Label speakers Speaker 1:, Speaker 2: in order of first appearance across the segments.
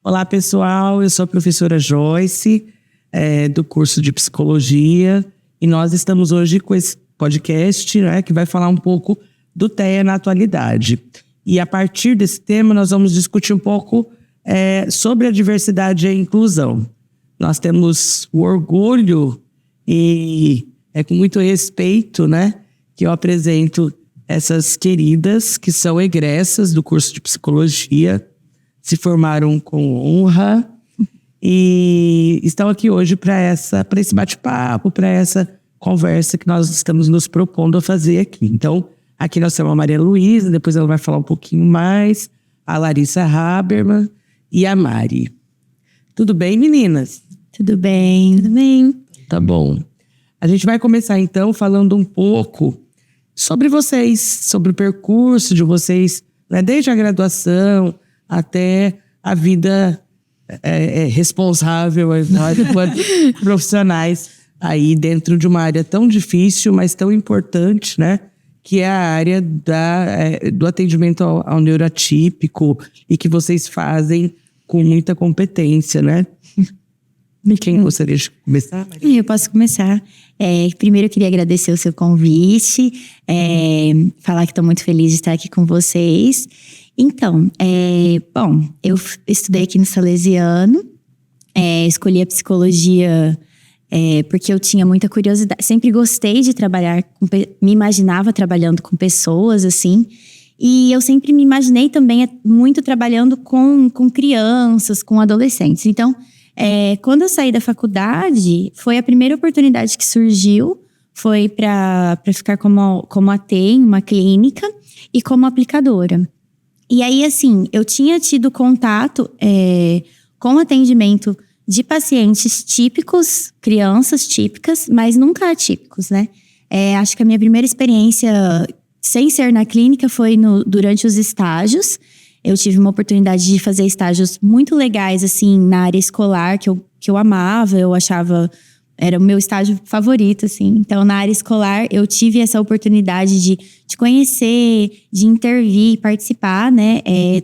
Speaker 1: Olá, pessoal. Eu sou a professora Joyce, do curso de Psicologia. E nós estamos hoje com esse podcast, né, que vai falar um pouco do TEA na atualidade. E a partir desse tema, nós vamos discutir um pouco sobre a diversidade e a inclusão. Nós temos o orgulho e é com muito respeito, né, que eu apresento essas queridas que são egressas do curso de Psicologia, se formaram com honra e estão aqui hoje para esse bate-papo, para essa conversa que nós estamos nos propondo a fazer aqui. Então, aqui nós temos a Maria Luísa, depois ela vai falar um pouquinho mais, a Larissa Haberman e a Mari. Tudo bem, meninas?
Speaker 2: Tudo bem.
Speaker 3: Tudo bem.
Speaker 1: Tá bom. A gente vai começar, então, falando um pouco sobre vocês, sobre o percurso de vocês, né, desde a graduação até a vida responsável, enquanto profissionais aí dentro de uma área tão difícil, mas tão importante, né? Que é a área do atendimento ao neuroatípico e que vocês fazem com muita competência, né? Quem gostaria de começar?
Speaker 2: Eu posso começar. Primeiro eu queria agradecer o seu convite, falar que estou muito feliz de estar aqui com vocês. Então, bom, eu estudei aqui no Salesiano, escolhi a psicologia porque eu tinha muita curiosidade. Sempre gostei de trabalhar, me imaginava trabalhando com pessoas, assim. E eu sempre me imaginei também muito trabalhando com crianças, com adolescentes. Então, quando eu saí da faculdade, foi a primeira oportunidade que surgiu, foi para ficar como AT em uma clínica e como aplicadora. E aí, assim, eu tinha tido contato com atendimento de pacientes típicos, crianças típicas, mas nunca atípicos, né? Acho que a minha primeira experiência, sem ser na clínica, foi durante os estágios. Eu tive uma oportunidade de fazer estágios muito legais, assim, na área escolar, que eu amava, eu achava... Era o meu estágio favorito, assim. Então, na área escolar, eu tive essa oportunidade de conhecer, de intervir, participar, né?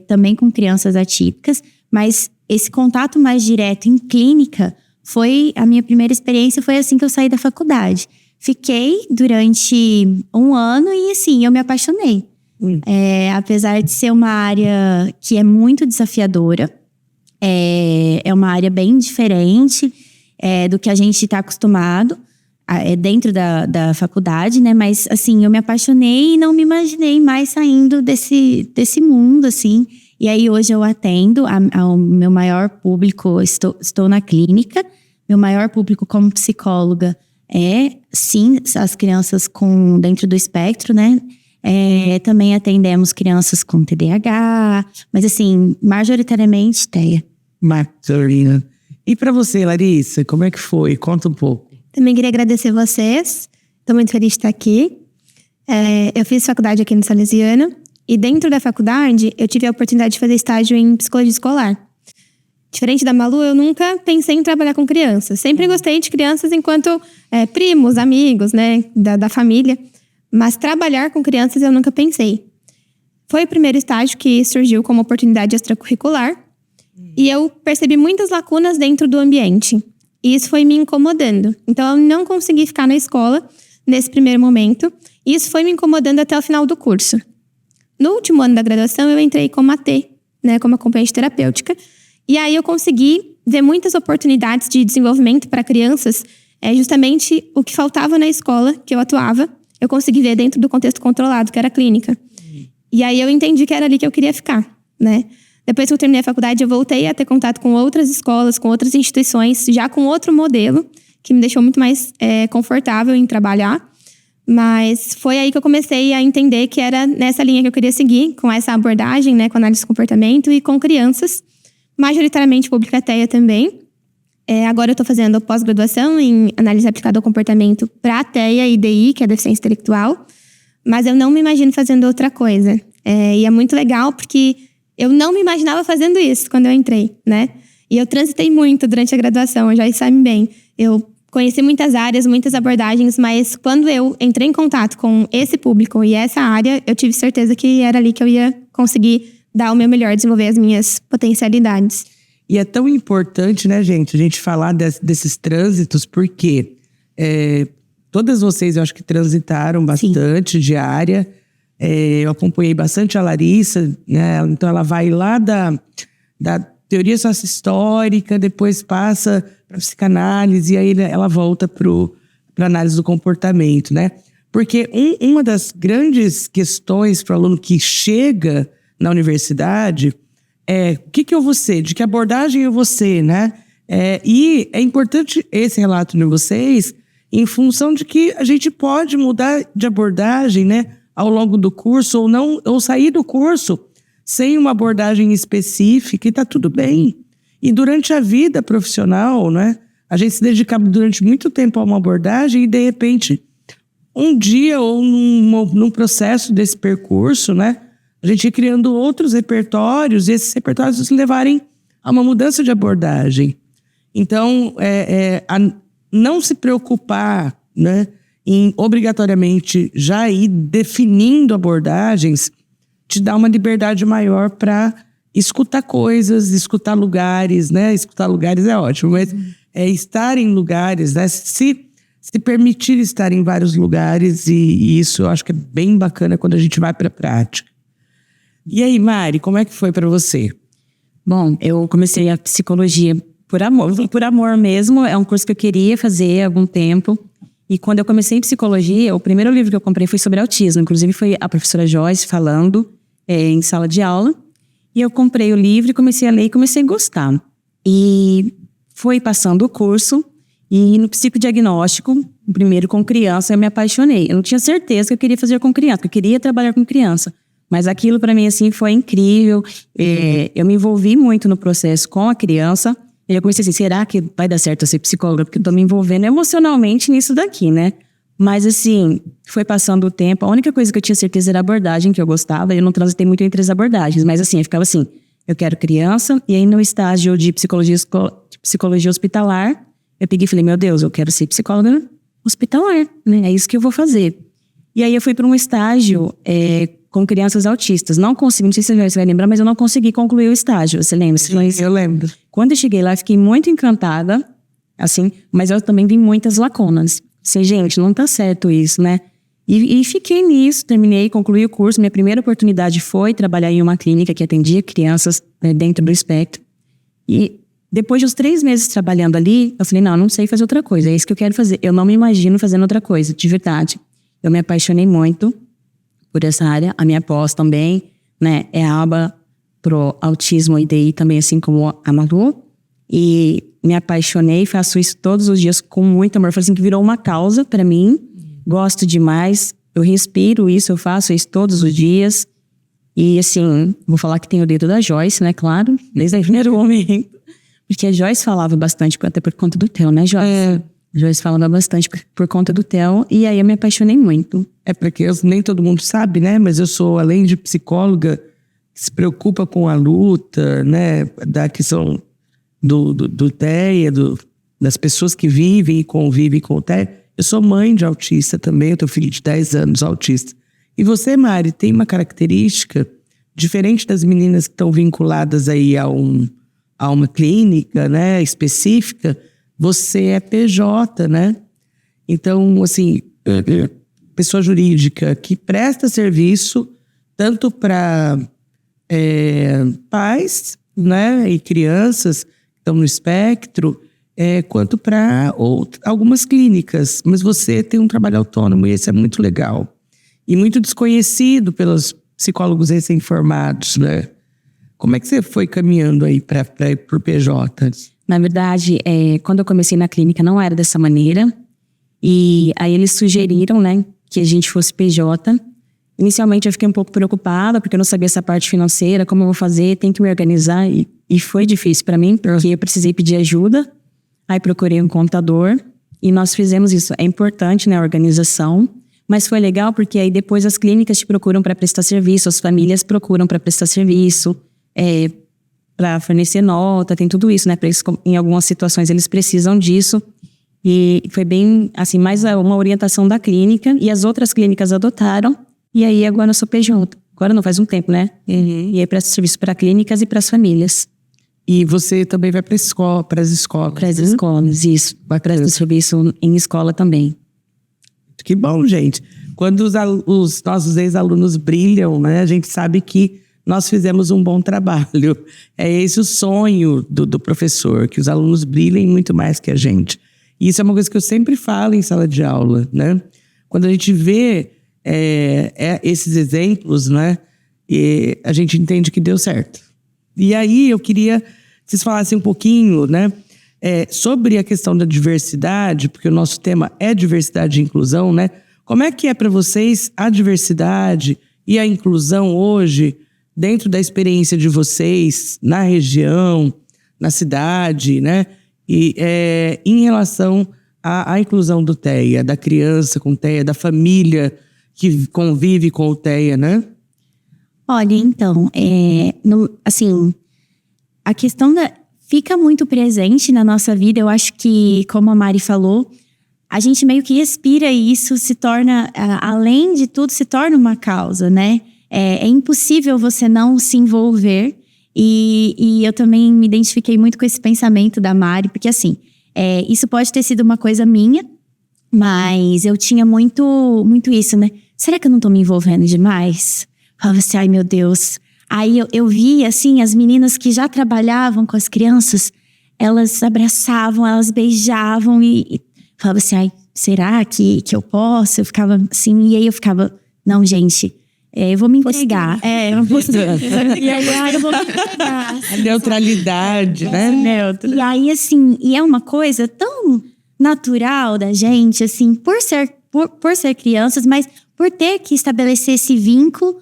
Speaker 2: Também com crianças atípicas. Mas esse contato mais direto em clínica foi... A minha primeira experiência foi assim que eu saí da faculdade. Fiquei durante 1 ano e, assim, eu me apaixonei. Apesar de ser uma área que é muito desafiadora, é uma área bem diferente do que a gente está acostumado dentro da faculdade, né? Mas, assim, eu me apaixonei e não me imaginei mais saindo desse mundo, assim. E aí, hoje eu atendo ao meu maior público, estou na clínica. Meu maior público como psicóloga sim, as crianças dentro do espectro, né? Também atendemos crianças com TDAH, mas assim, majoritariamente TEA.
Speaker 1: Marcelina. E para você, Larissa, como é que foi? Conta um pouco.
Speaker 3: Também queria agradecer vocês, estou muito feliz de estar aqui. Eu fiz faculdade aqui no Salesiano e dentro da faculdade eu tive a oportunidade de fazer estágio em psicologia escolar. Diferente da Malu, eu nunca pensei em trabalhar com crianças. Sempre gostei de crianças enquanto primos, amigos, né, da família. Mas trabalhar com crianças eu nunca pensei. Foi o primeiro estágio que surgiu como oportunidade extracurricular. E eu percebi muitas lacunas dentro do ambiente. E isso foi me incomodando. Então eu não consegui ficar na escola nesse primeiro momento. E isso foi me incomodando até o final do curso. No último ano da graduação eu entrei como AT, né, como acompanhante terapêutica. E aí eu consegui ver muitas oportunidades de desenvolvimento para crianças. Justamente o que faltava na escola que eu atuava. Eu consegui ver dentro do contexto controlado, que era a clínica. E aí eu entendi que era ali que eu queria ficar, né? Depois que eu terminei a faculdade, eu voltei a ter contato com outras escolas, com outras instituições, já com outro modelo, que me deixou muito mais confortável em trabalhar. Mas foi aí que eu comecei a entender que era nessa linha que eu queria seguir, com essa abordagem, né, com análise de comportamento e com crianças, majoritariamente pública TEA também. Agora eu estou fazendo pós-graduação em análise aplicada ao comportamento para a TEA e DI, que é a deficiência intelectual. Mas eu não me imagino fazendo outra coisa. E é muito legal porque eu não me imaginava fazendo isso quando eu entrei, né? E eu transitei muito durante a graduação, já sabe bem. Eu conheci muitas áreas, muitas abordagens, mas quando eu entrei em contato com esse público e essa área, eu tive certeza que era ali que eu ia conseguir dar o meu melhor, desenvolver as minhas potencialidades.
Speaker 1: E é tão importante, né, gente, a gente falar desses trânsitos, porque todas vocês, eu acho que transitaram bastante de área. Eu acompanhei bastante a Larissa, né? Então ela vai lá da teoria sócio-histórica, depois passa para psicanálise, e aí ela volta para análise do comportamento, né? Porque uma das grandes questões para o aluno que chega na universidade é o que eu vou ser, de que abordagem eu vou ser, né? E é importante esse relato de vocês em função de que a gente pode mudar de abordagem, né, ao longo do curso, ou sair do curso sem uma abordagem específica, e tá tudo bem. E durante a vida profissional, né, a gente se dedica durante muito tempo a uma abordagem e, de repente, um dia ou num processo desse percurso, né, a gente ir criando outros repertórios e esses repertórios nos levarem a uma mudança de abordagem. Então, não se preocupar, né, em obrigatoriamente já ir definindo abordagens, te dá uma liberdade maior para escutar coisas, escutar lugares, né? Escutar lugares é ótimo, mas estar em lugares, né? Se permitir estar em vários lugares, e isso eu acho que é bem bacana quando a gente vai para a prática. E aí, Mari, como é que foi para você?
Speaker 4: Bom, eu comecei a psicologia por amor mesmo. É um curso que eu queria fazer há algum tempo. E quando eu comecei em psicologia, o primeiro livro que eu comprei foi sobre autismo. Inclusive foi a professora Joyce falando em sala de aula. E eu comprei o livro, comecei a ler e comecei a gostar. E foi passando o curso. E no psicodiagnóstico, primeiro com criança, eu me apaixonei. Eu não tinha certeza que eu queria fazer com criança, que eu queria trabalhar com criança. Mas aquilo para mim assim foi incrível. Eu me envolvi muito no processo com a criança. E eu comecei assim, será que vai dar certo eu ser psicóloga? Porque eu tô me envolvendo emocionalmente nisso daqui, né? Mas assim, foi passando o tempo. A única coisa que eu tinha certeza era a abordagem que eu gostava. Eu não transitei muito entre as abordagens. Mas assim, eu ficava assim, eu quero criança. E aí no estágio de psicologia hospitalar, eu peguei e falei, meu Deus, eu quero ser psicóloga hospitalar, né? É isso que eu vou fazer. E aí eu fui para um estágio com crianças autistas. Não consegui, não sei se você vai lembrar, mas eu não consegui concluir o estágio. Você lembra?
Speaker 1: Sim, eu lembro.
Speaker 4: Quando eu cheguei lá, eu fiquei muito encantada, assim, mas eu também vi muitas lacunas. Assim, gente, não tá certo isso, né? E fiquei nisso, terminei, concluí o curso. Minha primeira oportunidade foi trabalhar em uma clínica que atendia crianças dentro do espectro. E depois de uns 3 meses trabalhando ali, eu falei, não sei fazer outra coisa, é isso que eu quero fazer. Eu não me imagino fazendo outra coisa, de verdade. Eu me apaixonei muito por essa área. A minha pós também, né, é a aba pro autismo e DI também, assim como a Malu. E me apaixonei, faço isso todos os dias com muito amor. Foi assim que virou uma causa para mim. Gosto demais, eu respiro isso, eu faço isso todos os dias. E assim, vou falar que tem o dedo da Joyce, né, claro, desde o primeiro momento. Porque a Joyce falava bastante, até por conta do Theo, né, Joyce? Joyce falava bastante por conta do Theo, e aí eu me apaixonei muito.
Speaker 1: Porque nem todo mundo sabe, né? Mas eu sou, além de psicóloga, que se preocupa com a luta, né? Da questão do TEA, das pessoas que vivem e convivem com o TEA. Eu sou mãe de autista também, eu tenho filho de 10 anos autista. E você, Mari, tem uma característica diferente das meninas que estão vinculadas aí a uma clínica, né, específica. Você é PJ, né? Então, assim, pessoa jurídica que presta serviço tanto para pais, né, e crianças que estão no espectro, quanto para algumas clínicas. Mas você tem um trabalho autônomo e isso é muito legal. E muito desconhecido pelos psicólogos recém-formados, né? Como é que você foi caminhando aí para ir pro PJ?
Speaker 4: Na verdade, quando eu comecei na clínica não era dessa maneira. E aí eles sugeriram, né, que a gente fosse PJ. Inicialmente eu fiquei um pouco preocupada, porque eu não sabia essa parte financeira, como eu vou fazer, tem que me organizar. E foi difícil para mim, porque eu precisei pedir ajuda. Aí procurei um contador e nós fizemos isso. É importante, né, a organização. Mas foi legal porque aí depois as clínicas te procuram para prestar serviço, as famílias procuram para prestar serviço, para fornecer nota, tem tudo isso, né? Em algumas situações eles precisam disso. E foi bem, assim, mais uma orientação da clínica. E as outras clínicas adotaram. E aí agora eu sou PJ. Agora não faz um tempo, né? E aí presto serviço para clínicas e para as famílias.
Speaker 1: E você também vai para as escolas.
Speaker 4: Para as escolas, isso. Vai prestar serviço em escola também.
Speaker 1: Que bom, gente. Quando os nossos ex-alunos brilham, né, a gente sabe que nós fizemos um bom trabalho. É esse o sonho do professor, que os alunos brilhem muito mais que a gente. E isso é uma coisa que eu sempre falo em sala de aula, né? Quando a gente vê esses exemplos, né, a gente entende que deu certo. E aí eu queria que vocês falassem um pouquinho, né, sobre a questão da diversidade, porque o nosso tema é diversidade e inclusão, né? Como é que é para vocês a diversidade e a inclusão hoje, dentro da experiência de vocês, na região, na cidade, né? E em relação à inclusão do TEA, da criança com TEA, da família que convive com o TEA, né?
Speaker 2: Olha, então, assim, a questão fica muito presente na nossa vida. Eu acho que, como a Mari falou, a gente meio que respira e isso se torna, além de tudo, se torna uma causa, né? É impossível você não se envolver. E eu também me identifiquei muito com esse pensamento da Mari, porque assim, isso pode ter sido uma coisa minha, mas eu tinha muito isso, né? Será que eu não tô me envolvendo demais? Falava assim, ai meu Deus. Aí eu vi, assim, as meninas que já trabalhavam com as crianças, elas abraçavam, elas beijavam e falava assim, ai, será que eu posso? Eu ficava assim, e aí eu ficava, não, gente, eu vou me entregar. Eu vou e aí eu vou me entregar.
Speaker 1: A neutralidade, né?
Speaker 2: Neutro. E aí, assim, e é uma coisa tão natural da gente, assim, por ser crianças, mas por ter que estabelecer esse vínculo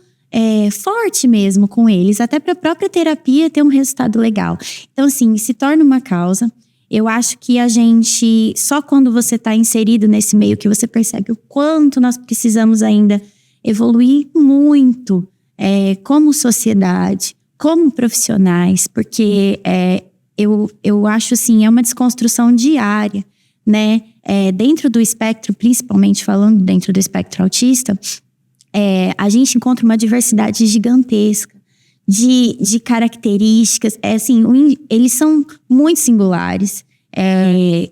Speaker 2: forte mesmo com eles, até para a própria terapia ter um resultado legal. Então, assim, se torna uma causa. Eu acho que a gente, só quando você está inserido nesse meio que você percebe o quanto nós precisamos ainda evoluir muito como sociedade, como profissionais, porque eu acho assim, é uma desconstrução diária, né? Dentro do espectro, principalmente falando dentro do espectro autista, a gente encontra uma diversidade gigantesca de características. Assim, eles são muito singulares.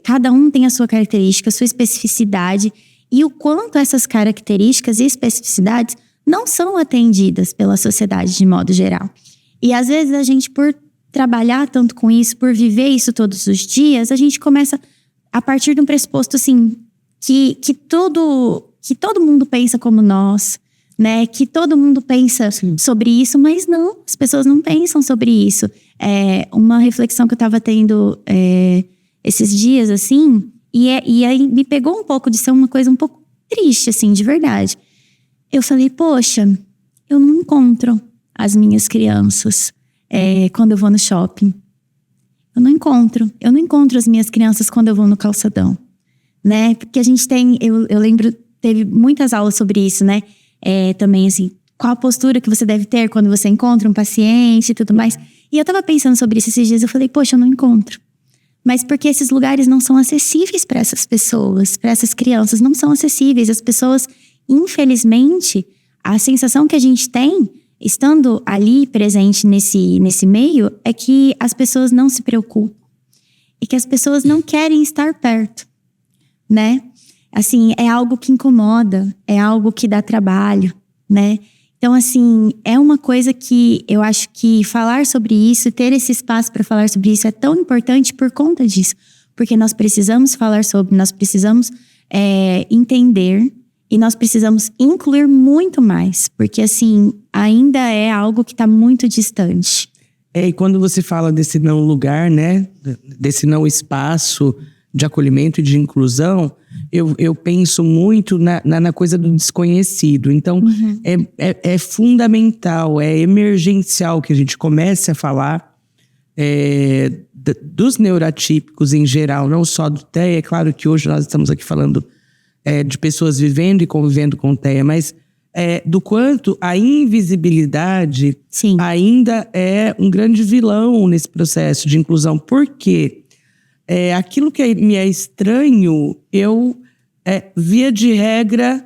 Speaker 2: Cada um tem a sua característica, a sua especificidade. E o quanto essas características e especificidades não são atendidas pela sociedade de modo geral. E às vezes a gente, por trabalhar tanto com isso, por viver isso todos os dias, a gente começa a partir de um pressuposto assim, que todo mundo pensa como nós, né? Que todo mundo pensa sobre isso, mas não, as pessoas não pensam sobre isso. Uma reflexão que eu estava tendo esses dias, assim, e aí me pegou um pouco de ser uma coisa um pouco triste, assim, de verdade. Eu falei, poxa, eu não encontro as minhas crianças quando eu vou no shopping. Eu não encontro as minhas crianças quando eu vou no calçadão, né? Porque a gente tem, eu lembro, teve muitas aulas sobre isso, né? Também, assim, qual a postura que você deve ter quando você encontra um paciente e tudo mais. E eu tava pensando sobre isso esses dias, eu falei, poxa, eu não encontro. Mas porque esses lugares não são acessíveis para essas pessoas, para essas crianças, não são acessíveis. As pessoas, infelizmente, a sensação que a gente tem, estando ali presente nesse meio, é que as pessoas não se preocupam. E que as pessoas não querem estar perto, né? Assim, é algo que incomoda, é algo que dá trabalho, né? Então, assim, é uma coisa que eu acho que falar sobre isso, ter esse espaço para falar sobre isso é tão importante por conta disso. Porque nós precisamos falar sobre, nós precisamos entender e nós precisamos incluir muito mais. Porque, assim, ainda é algo que está muito distante.
Speaker 1: E quando você fala desse não lugar, né? Desse não espaço de acolhimento e de inclusão, eu penso muito na coisa do desconhecido. Então, é fundamental, é emergencial que a gente comece a falar dos neuroatípicos em geral, não só do TEA. É claro que hoje nós estamos aqui falando de pessoas vivendo e convivendo com TEA, mas do quanto a invisibilidade ainda é um grande vilão nesse processo de inclusão. Por quê? Aquilo que me é estranho, via de regra,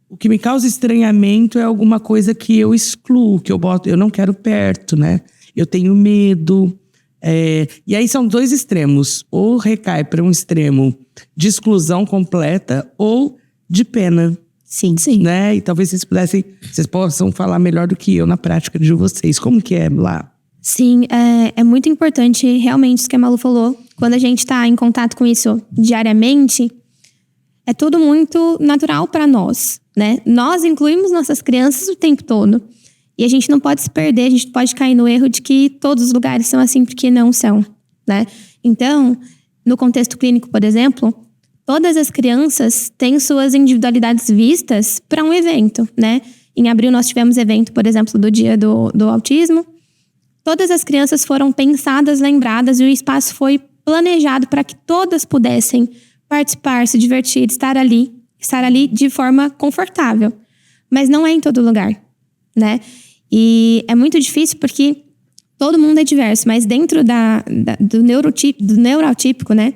Speaker 1: o que me causa estranhamento é alguma coisa que eu excluo, que eu não quero perto, né? Eu tenho medo, E aí são dois extremos. Ou recai para um extremo de exclusão completa ou de pena.
Speaker 2: Sim.
Speaker 1: Né? E talvez vocês possam falar melhor do que eu na prática de vocês. Como que é lá?
Speaker 3: Sim, é muito importante realmente isso que a Malu falou. Quando a gente está em contato com isso diariamente, é tudo muito natural para nós, né? Nós incluímos nossas crianças o tempo todo. E a gente não pode se perder, a gente pode cair no erro de que todos os lugares são assim porque não são, né? Então, no contexto clínico, por exemplo, todas as crianças têm suas individualidades vistas para um evento, né? Em abril nós tivemos evento, por exemplo, do Dia do Autismo. Todas as crianças foram pensadas, lembradas e o espaço foi planejado para que todas pudessem participar, se divertir, estar ali de forma confortável. Mas não é em todo lugar, né? E é muito difícil porque todo mundo é diverso, mas dentro do neurotípico, né?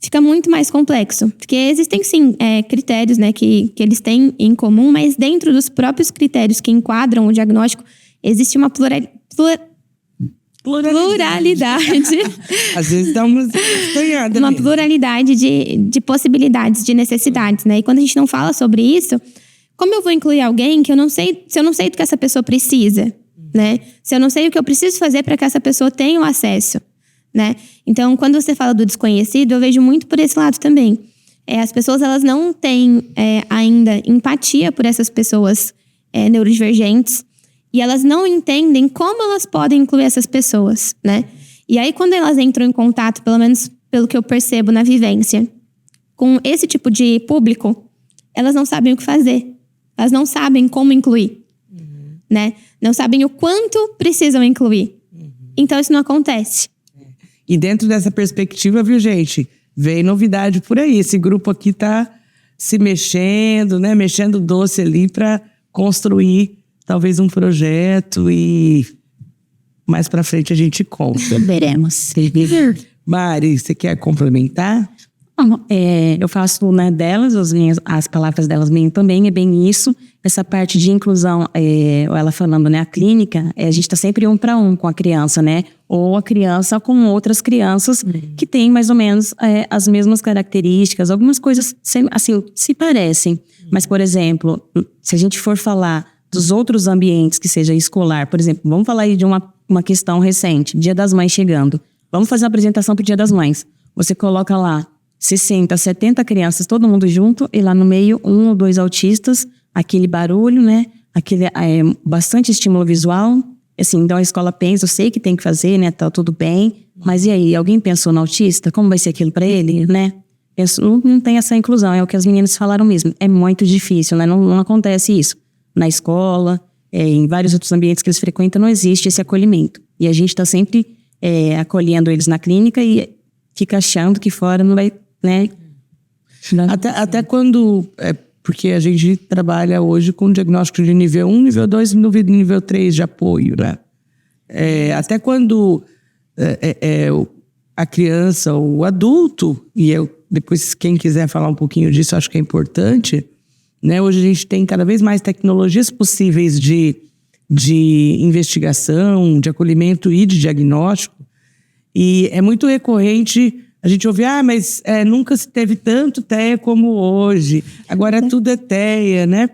Speaker 3: Fica muito mais complexo. Porque existem, sim, critérios, né, que eles têm em comum, mas dentro dos próprios critérios que enquadram o diagnóstico, existe uma pluralidade.
Speaker 1: Às vezes dá uma estranhada.
Speaker 3: Uma pluralidade de possibilidades, de necessidades, né? E quando a gente não fala sobre isso, como eu vou incluir alguém que se eu não sei do que essa pessoa precisa, né? Se eu não sei o que eu preciso fazer para que essa pessoa tenha o acesso, né? Então, quando você fala do desconhecido, eu vejo muito por esse lado também. As pessoas, elas não têm ainda empatia por essas pessoas neurodivergentes e elas não entendem como elas podem incluir essas pessoas, né? E aí, quando elas entram em contato, pelo menos pelo que eu percebo na vivência, com esse tipo de público, elas não sabem o que fazer. Elas não sabem como incluir, né? Não sabem o quanto precisam incluir. Então, isso não acontece.
Speaker 1: E dentro dessa perspectiva, viu, gente? Vem novidade por aí. Esse grupo aqui tá se mexendo, né? Mexendo doce ali para construir talvez um projeto e mais para frente a gente conta.
Speaker 2: Veremos.
Speaker 1: Mari, você quer complementar?
Speaker 4: Eu faço, né, delas, as palavras delas também, é bem isso. Essa parte de inclusão, ela falando, né, a clínica, a gente está sempre 1 para 1 com a criança, né? Ou a criança com outras crianças que têm mais ou menos as mesmas características. Algumas coisas, assim, se parecem. Mas, por exemplo, se a gente for falar dos outros ambientes, que seja escolar, por exemplo, vamos falar aí de uma questão recente, Dia das Mães chegando. Vamos fazer uma apresentação para o Dia das Mães. Você coloca lá 60, 70 crianças, todo mundo junto, e lá no meio 1 ou 2 autistas, aquele barulho, né? Aquele bastante estímulo visual. Assim, então a escola pensa, eu sei que tem que fazer, né? Tá tudo bem, mas e aí? Alguém pensou no autista? Como vai ser aquilo para ele, né? Não tem essa inclusão, é o que as meninas falaram mesmo. É muito difícil, né? Não acontece isso. Na escola, em vários outros ambientes que eles frequentam, não existe esse acolhimento. E a gente está sempre acolhendo eles na clínica e fica achando que fora não vai, né?
Speaker 1: Até quando... porque a gente trabalha hoje com diagnóstico de nível 1, nível 2 e nível 3 de apoio, né? Até quando a criança ou o adulto, e depois quem quiser falar um pouquinho disso, acho que é importante, né? Hoje a gente tem cada vez mais tecnologias possíveis de investigação, de acolhimento e de diagnóstico. E é muito recorrente a gente ouvir, mas nunca se teve tanto TEA como hoje. Agora tudo é TEA, né?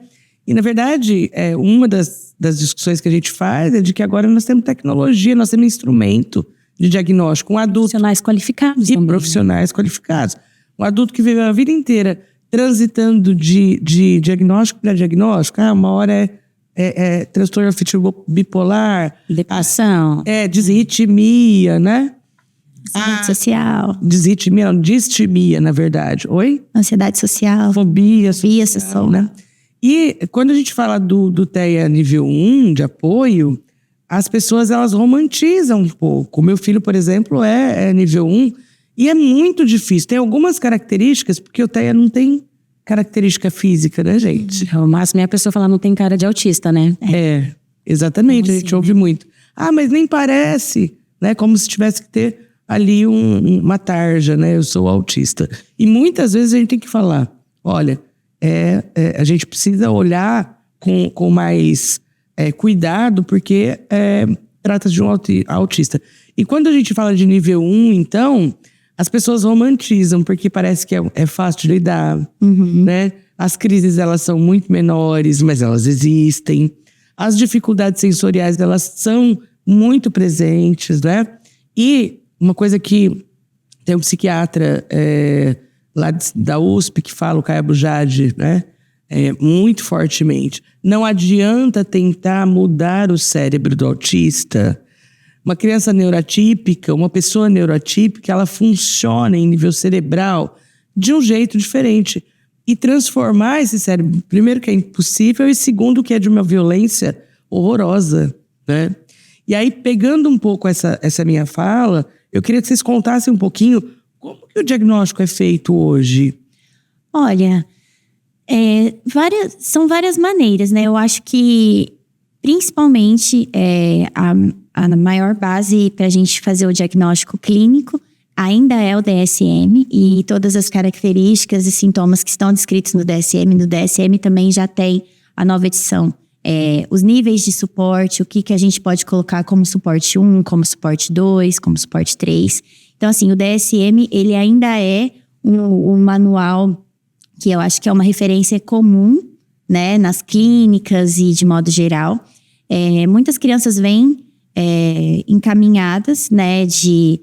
Speaker 1: E, na verdade, uma das discussões que a gente faz é de que agora nós temos tecnologia, nós temos instrumento de diagnóstico. Um adulto...
Speaker 4: Profissionais qualificados.
Speaker 1: E profissionais qualificados. Um adulto que viveu a vida inteira transitando de diagnóstico para diagnóstico. Uma hora é transtorno afetivo bipolar.
Speaker 4: Depressão.
Speaker 1: Disritmia, né?
Speaker 2: Ansiedade social.
Speaker 1: Distimia, na verdade. Oi?
Speaker 2: Ansiedade social.
Speaker 1: Fobia social, né? E quando a gente fala do TEA nível 1, de apoio, as pessoas, elas romantizam um pouco. Meu filho, por exemplo, é nível 1 e é muito difícil. Tem algumas características, porque o TEA não tem característica física, né, gente?
Speaker 4: O máximo é a pessoa falar não tem cara de autista, né?
Speaker 1: Exatamente, a gente ouve muito. Mas nem parece, né? Como se tivesse que ter ali uma tarja, né? Eu sou autista. E muitas vezes a gente tem que falar, olha, a gente precisa olhar com mais cuidado, porque trata-se de um autista. E quando a gente fala de nível 1, então, as pessoas romantizam, porque parece que é fácil de lidar, né? As crises, elas são muito menores, mas elas existem. As dificuldades sensoriais, elas são muito presentes, né? E uma coisa que tem um psiquiatra lá da USP que fala, o Caio Abujade, né? Muito fortemente. Não adianta tentar mudar o cérebro do autista. Uma criança neurotípica, uma pessoa neurotípica, ela funciona em nível cerebral de um jeito diferente. E transformar esse cérebro, primeiro que é impossível, e segundo que é de uma violência horrorosa, né? E aí, pegando um pouco essa minha fala, eu queria que vocês contassem um pouquinho como que o diagnóstico é feito hoje.
Speaker 2: Olha, são várias maneiras, né? Eu acho que, principalmente, a maior base para a gente fazer o diagnóstico clínico ainda é o DSM, e todas as características e sintomas que estão descritos no DSM. No DSM também já tem a nova edição. Os níveis de suporte, o que a gente pode colocar como suporte 1, como suporte 2, como suporte 3. Então, assim, o DSM, ele ainda é um manual que eu acho que é uma referência comum, né, nas clínicas e de modo geral. Muitas crianças vêm encaminhadas, né, de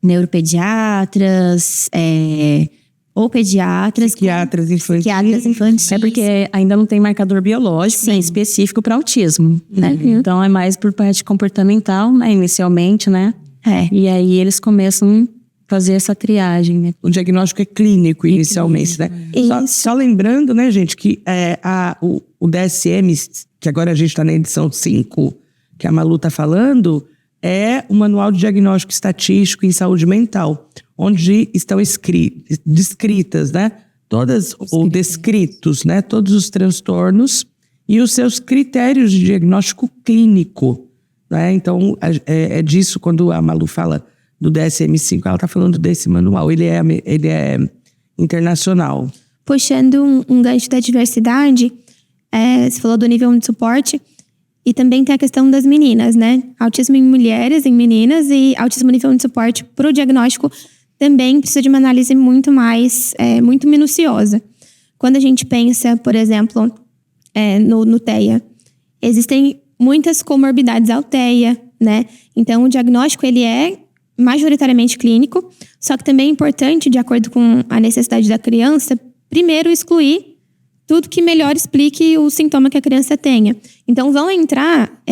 Speaker 2: neuropediatras, ou pediatras.
Speaker 1: Psiquiatras infantis.
Speaker 2: Psiquiatras infantis.
Speaker 4: É porque ainda não tem marcador biológico, né, específico para autismo, né? Então é mais por parte comportamental, né, inicialmente, né? E aí eles começam a fazer essa triagem, né?
Speaker 1: O diagnóstico é clínico inicialmente, né? Só lembrando, né, gente, que o DSM, que agora a gente está na edição 5, que a Malu está falando, é o Manual de Diagnóstico Estatístico em Saúde Mental, onde estão descritas, né? Descritos, né? Todos os transtornos e os seus critérios de diagnóstico clínico, né? Então, é disso, quando a Malu fala do DSM-5, ela está falando desse manual. Ele é internacional.
Speaker 3: Puxando um gancho da diversidade, você falou do nível 1 de suporte, e também tem a questão das meninas, né? Autismo em mulheres, em meninas, e autismo nível 1 de suporte para o diagnóstico também precisa de uma análise muito mais, muito minuciosa. Quando a gente pensa, por exemplo, no TEA, existem muitas comorbidades ao TEA, né? Então, o diagnóstico, ele é majoritariamente clínico, só que também é importante, de acordo com a necessidade da criança, primeiro excluir tudo que melhor explique o sintoma que a criança tenha. Então, vão entrar...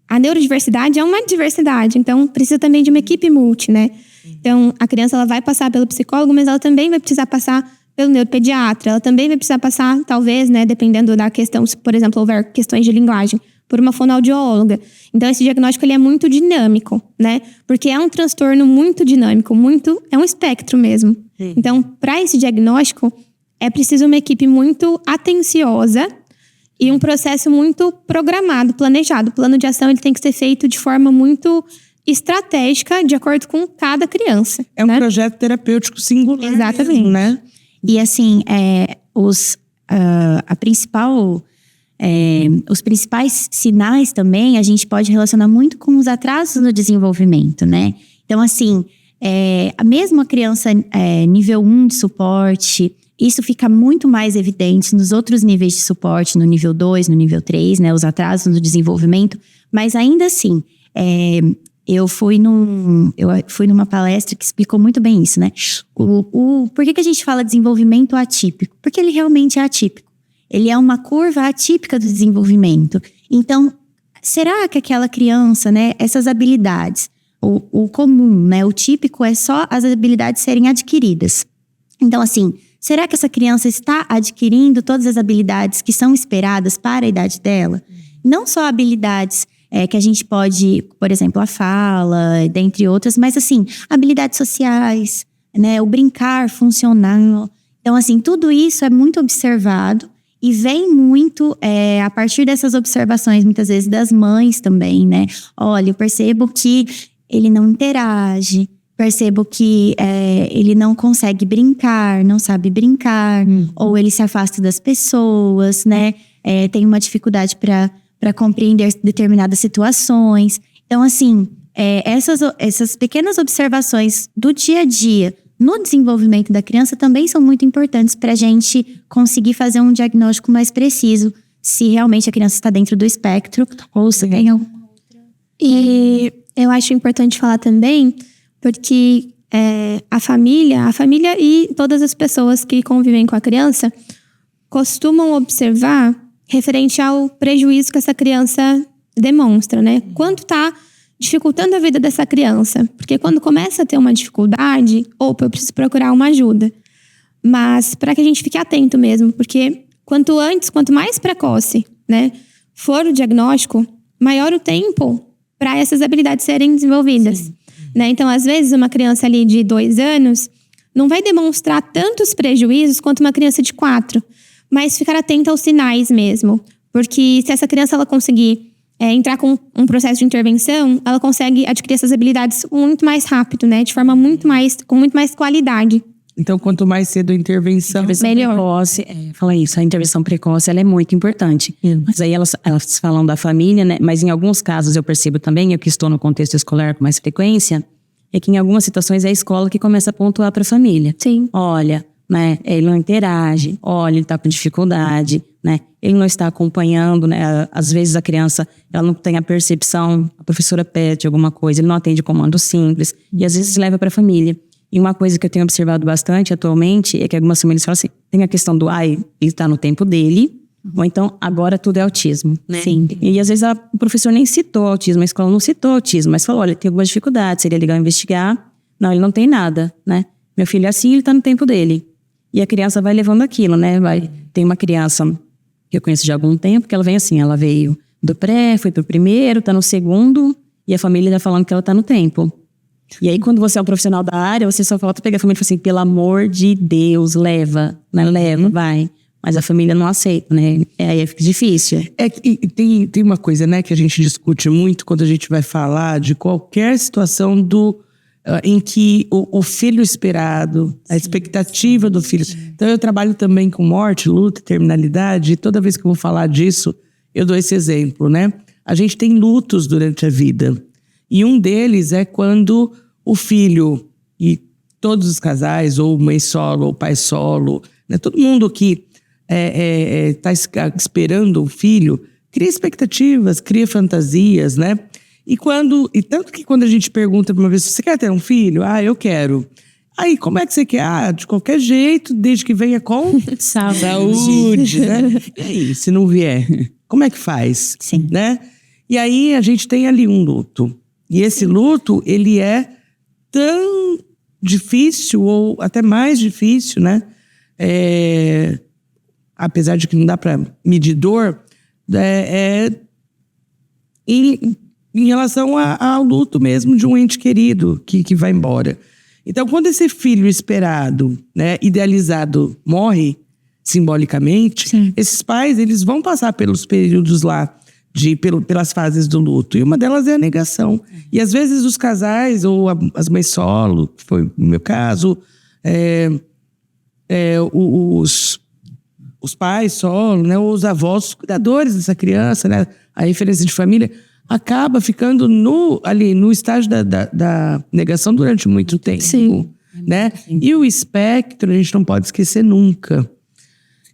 Speaker 3: a neurodiversidade é uma diversidade, então precisa também de uma equipe multi, né? Então, a criança, ela vai passar pelo psicólogo, mas ela também vai precisar passar pelo neuropediatra, ela também vai precisar passar, talvez, né, dependendo da questão, se, por exemplo, houver questões de linguagem, por uma fonoaudióloga. Então, esse diagnóstico, ele é muito dinâmico, né? Porque é um transtorno muito dinâmico, é um espectro mesmo. Então, para esse diagnóstico, é preciso uma equipe muito atenciosa e um processo muito programado, planejado. O plano de ação, ele tem que ser feito de forma muito estratégica, de acordo com cada criança.
Speaker 1: É um projeto terapêutico singular.
Speaker 3: Exatamente.
Speaker 1: Mesmo, né?
Speaker 2: E assim, os principais sinais também a gente pode relacionar muito com os atrasos no desenvolvimento, né? Então, assim, a mesma criança nível 1 de suporte, isso fica muito mais evidente nos outros níveis de suporte, no nível 2, no nível 3, né? Os atrasos no desenvolvimento. Mas ainda assim, eu fui numa palestra que explicou muito bem isso, né? Por que a gente fala desenvolvimento atípico? Porque ele realmente é atípico. Ele é uma curva atípica do desenvolvimento. Então, será que aquela criança, né? Essas habilidades, o comum, né? O típico é só as habilidades serem adquiridas. Então, assim, será que essa criança está adquirindo todas as habilidades que são esperadas para a idade dela? Não só habilidades que a gente pode, por exemplo, a fala, dentre outras, mas assim, habilidades sociais, né? O brincar funcional. Então, assim, tudo isso é muito observado e vem muito a partir dessas observações, muitas vezes das mães também, né? Olha, eu percebo que ele não interage, percebo que ele não consegue brincar, não sabe brincar, ou ele se afasta das pessoas, né? Tem uma dificuldade para compreender determinadas situações. Então, assim, essas pequenas observações do dia a dia no desenvolvimento da criança também são muito importantes para a gente conseguir fazer um diagnóstico mais preciso se realmente a criança está dentro do espectro ou se tem alguma outra.
Speaker 3: E eu acho importante falar também, porque a família e todas as pessoas que convivem com a criança costumam observar referente ao prejuízo que essa criança demonstra, né? Quanto está dificultando a vida dessa criança. Porque quando começa a ter uma dificuldade, opa, eu preciso procurar uma ajuda. Mas para que a gente fique atento mesmo, porque quanto antes, quanto mais precoce, né, for o diagnóstico, maior o tempo para essas habilidades serem desenvolvidas. Né? Então, às vezes, uma criança ali de 2 anos não vai demonstrar tantos prejuízos quanto uma criança de 4, mas ficar atenta aos sinais mesmo. Porque se essa criança ela conseguir entrar com um processo de intervenção, ela consegue adquirir essas habilidades muito mais rápido, né? De forma com muito mais qualidade.
Speaker 1: Então, quanto mais cedo a intervenção,
Speaker 2: melhor.
Speaker 4: Precoce, fala isso, a intervenção precoce ela é muito importante. Mas aí elas falam da família, né? Mas em alguns casos eu percebo também, eu que estou no contexto escolar com mais frequência, é que em algumas situações é a escola que começa a pontuar para a família.
Speaker 3: Sim.
Speaker 4: Olha, né? Ele não interage, olha, ele está com dificuldade, né? Ele não está acompanhando, né? Às vezes a criança, ela não tem a percepção, a professora pede alguma coisa, ele não atende comando simples, e às vezes leva para a família. E uma coisa que eu tenho observado bastante atualmente é que algumas famílias falam assim, tem a questão do, ele está no tempo dele, ou então, agora tudo é autismo, né?
Speaker 2: Sim.
Speaker 4: E às vezes o professor nem citou autismo, a escola não citou autismo, mas falou, olha, tem algumas dificuldades, seria legal investigar. Não, ele não tem nada, né? Meu filho é assim, ele está no tempo dele. E a criança vai levando aquilo, né? Tem uma criança que eu conheço já há algum tempo, que ela vem assim, ela veio do pré, foi pro primeiro, tá no segundo, e a família tá falando que ela tá no tempo. E aí, quando você é um profissional da área, você só falta pegar a família e falar assim, pelo amor de Deus, leva, né? Leva, vai. Mas a família não aceita, né? Aí fica difícil.
Speaker 1: Tem uma coisa, né, que a gente discute muito quando a gente vai falar de qualquer situação em que o filho esperado, a expectativa do filho. Então, eu trabalho também com morte, luto e terminalidade, e toda vez que eu vou falar disso, eu dou esse exemplo, né? A gente tem lutos durante a vida. E um deles é quando o filho, e todos os casais, ou mãe solo, ou pai solo, né? Todo mundo que está esperando o filho, cria expectativas, cria fantasias, né? E tanto que quando a gente pergunta para uma vez, você quer ter um filho? Ah, eu quero. Aí, como é que você quer? Ah, de qualquer jeito, desde que venha com saúde, né? E aí, se não vier, como é que faz?
Speaker 2: Sim.
Speaker 1: Né? E aí, a gente tem ali um luto. E esse luto, ele é tão difícil, ou até mais difícil, né? Apesar de que não dá para medir dor, em relação ao luto mesmo de um ente querido que vai embora. Então, quando esse filho esperado, né, idealizado, morre simbolicamente,
Speaker 2: Sim.
Speaker 1: esses pais eles vão passar pelos períodos lá, pelas fases do luto. E uma delas é a negação. E às vezes os casais, ou as mães solo, que foi no meu caso, os pais solo, né, ou os avós, os cuidadores dessa criança, né, a referência de família, acaba ficando ali no estágio da negação durante muito tempo.
Speaker 3: Sim.
Speaker 1: Né? E o espectro, a gente não pode esquecer nunca.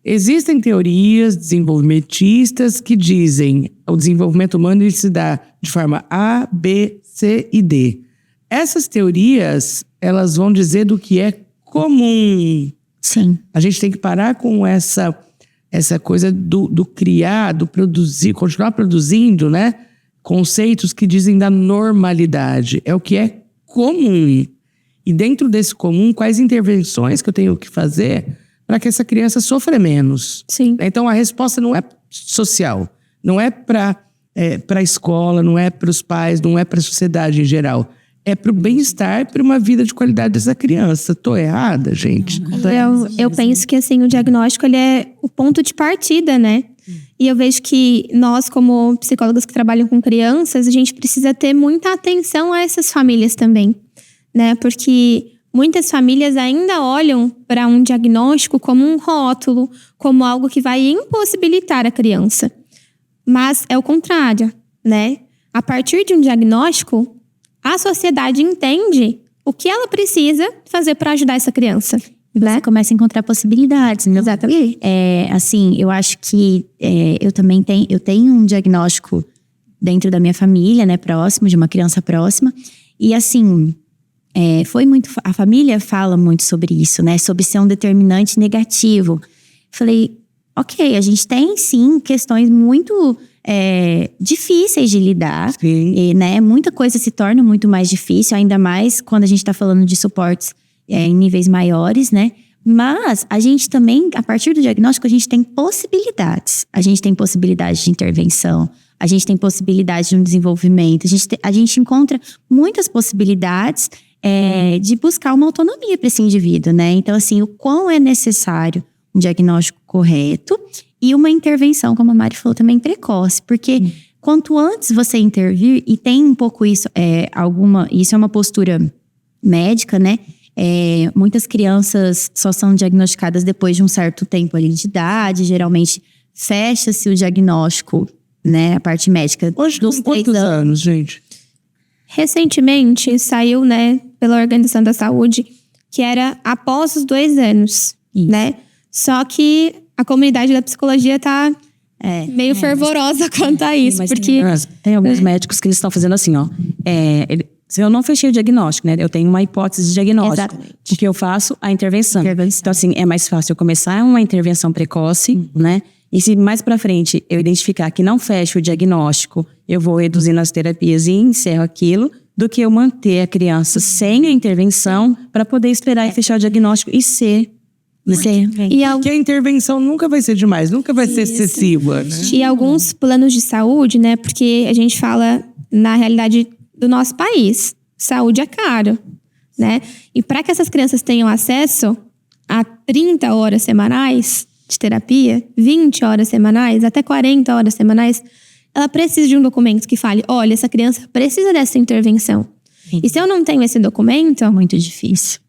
Speaker 1: Existem teorias desenvolvimentistas que dizem que o desenvolvimento humano ele se dá de forma A, B, C e D. Essas teorias, elas vão dizer do que é comum.
Speaker 2: Sim.
Speaker 1: A gente tem que parar com essa coisa do criar, do produzir, continuar produzindo, né? Conceitos que dizem da normalidade. É o que é comum. E dentro desse comum, quais intervenções que eu tenho que fazer para que essa criança sofra menos?
Speaker 3: Sim.
Speaker 1: Então, a resposta não é social. Não é para a escola, não é para os pais, não é para a sociedade em geral. É para o bem-estar, para uma vida de qualidade dessa criança. Tô errada, gente?
Speaker 3: Eu penso que assim, o diagnóstico ele é o ponto de partida, né? E eu vejo que nós, como psicólogas que trabalham com crianças, a gente precisa ter muita atenção a essas famílias também, né? Porque muitas famílias ainda olham para um diagnóstico como um rótulo, como algo que vai impossibilitar a criança. Mas é o contrário, né? a partir de um diagnóstico, a sociedade entende o que ela precisa fazer para ajudar essa criança.
Speaker 2: E você começa a encontrar possibilidades, né?
Speaker 3: Exatamente.
Speaker 2: Assim, eu acho que eu tenho um diagnóstico dentro da minha família, né? Próximo, de uma criança próxima. E assim, a família fala muito sobre isso, né? Sobre ser um determinante negativo. Falei, ok, a gente tem sim questões muito difíceis de lidar. E, né? Muita coisa se torna muito mais difícil, ainda mais quando a gente está falando de suportes em níveis maiores, né? Mas a gente também, a partir do diagnóstico, a gente tem possibilidades. A gente tem possibilidades de intervenção, a gente tem possibilidades de um desenvolvimento, a gente encontra muitas possibilidades de buscar uma autonomia para esse indivíduo, né? Então, assim, o quão é necessário um diagnóstico correto e uma intervenção, como a Mari falou, também precoce. Porque quanto antes você intervir, e tem um pouco isso, isso é uma postura médica, né? Muitas crianças só são diagnosticadas depois de um certo tempo ali de idade. Geralmente fecha-se o diagnóstico, né? A parte médica.
Speaker 1: Hoje, com quantos anos, gente?
Speaker 3: Recentemente saiu, né, pela Organização da Saúde, que era após os 2 anos, né? Só que a comunidade da psicologia tá meio fervorosa quanto a isso.
Speaker 4: Mas
Speaker 3: porque
Speaker 4: tem alguns médicos que eles estão fazendo assim, ó. Se eu não fechei o diagnóstico, né? Eu tenho uma hipótese de diagnóstico.
Speaker 3: Exatamente.
Speaker 4: O que eu faço? A intervenção. Então, assim, é mais fácil eu começar uma intervenção precoce, né? E se mais pra frente eu identificar que não fecha o diagnóstico, eu vou reduzindo as terapias e encerro aquilo, do que eu manter a criança sem a intervenção para poder esperar e fechar o diagnóstico e ser.
Speaker 1: Porque a intervenção nunca vai ser demais, nunca vai ser excessiva, né?
Speaker 3: E alguns planos de saúde, né? Porque a gente fala na realidade do nosso país, saúde é caro, né? E para que essas crianças tenham acesso a 30 horas semanais de terapia, 20 horas semanais, até 40 horas semanais, ela precisa de um documento que fale, olha, essa criança precisa dessa intervenção.
Speaker 2: Sim.
Speaker 3: E se eu não tenho esse documento,
Speaker 2: É muito difícil.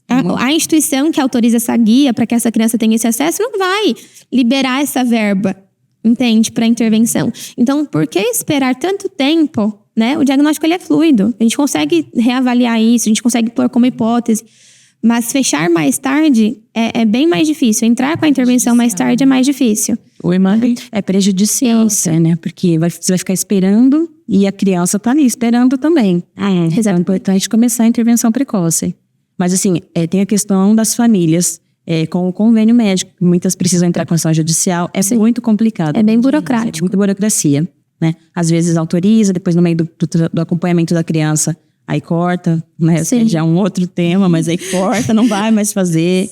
Speaker 3: a instituição que autoriza essa guia para que essa criança tenha esse acesso não vai liberar essa verba, entende, para intervenção. Então, por que esperar tanto tempo, né? O diagnóstico ele é fluido. A gente consegue reavaliar isso, a gente consegue pôr como hipótese. Mas fechar mais tarde é bem mais difícil. Entrar com a intervenção mais tarde é mais difícil.
Speaker 1: Oi, Mari?
Speaker 4: É prejudicial, né? Porque você vai ficar esperando e a criança tá ali esperando também. Então é importante começar a intervenção precoce. Mas assim, tem a questão das famílias com o convênio médico. Muitas precisam entrar com ação judicial. É muito complicado.
Speaker 3: É bem burocrático.
Speaker 4: É muita burocracia, né? Às vezes autoriza, depois no meio do acompanhamento da criança, aí corta, né? Já é um outro tema, mas aí corta, não vai mais fazer.